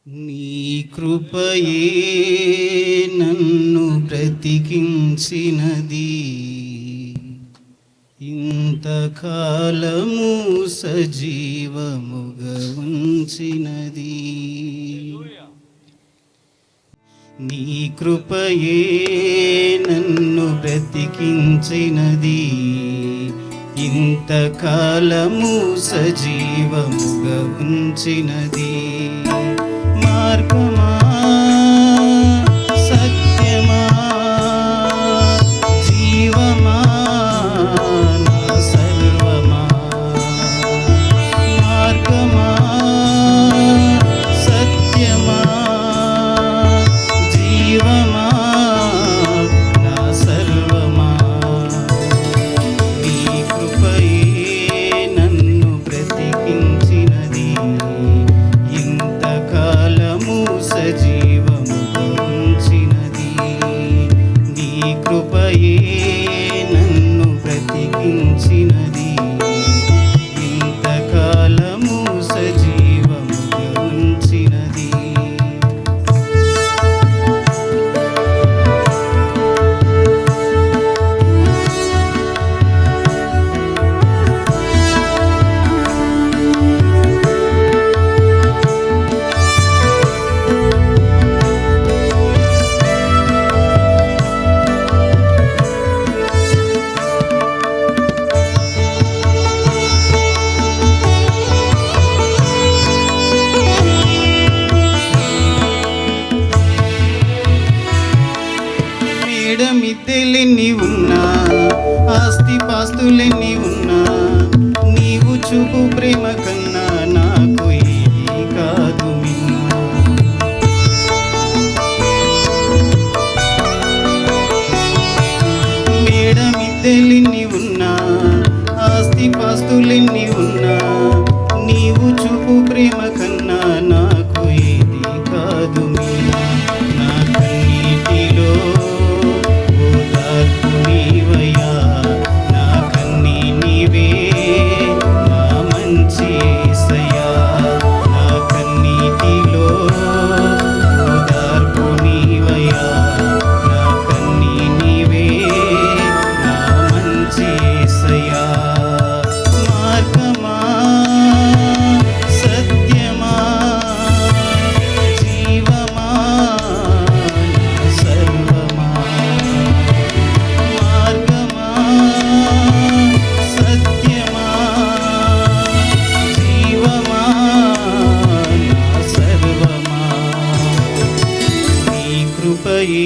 నీ కృపయే నన్ను బ్రతికించినది, ఇంతకాలము సజీవముగా ఉంచినది. నీ కృపయే నన్ను బ్రతికించినది, ఇంతకాలము సజీవముగా ఉంచినది. మార్గమా సత్యమా జీవమా నా సర్వమా, మార్గమా సత్యమా జీవమా నా సర్వమా. నీ కృపయే నన్ను బ్రతికించినది, ఇంతకాలము సజీవముగా ఉంచినది. నీ కృపయే నన్ను బ్రతికించినది, ఇంతకాలము సజీవముగా ఉంచినది. మిద్దెలెన్ని ఉన్నా, ఆస్తి పాస్తులెన్ని ఉన్నా, నీవు చూపు ప్రేమ కన్నా నాకు ఏది కాదు మిన్నా. మేడ మిద్దెలెన్ని ఉన్నా, ఆస్తి పాస్తులెన్ని ఉన్నా, నీవు చూపు ప్రేమ కన్నా నాకు ఏది కాదు మిన్నా. నా కన్నీటిలో ఓదార్పు నీవయ్యా, నా కన్నీ నీవే నా మంచి యేసయ్యా. నా కన్నీటిలో ఓదార్పు నీవయ్యా, నా కన్నీ నీవే నా మంచి యేసయ్యా. మార్గమా సత్యమా జీవమా నా సర్వమా, మార్గమా సత్యమా జీవమా నా సర్వమా. నీ కృపయే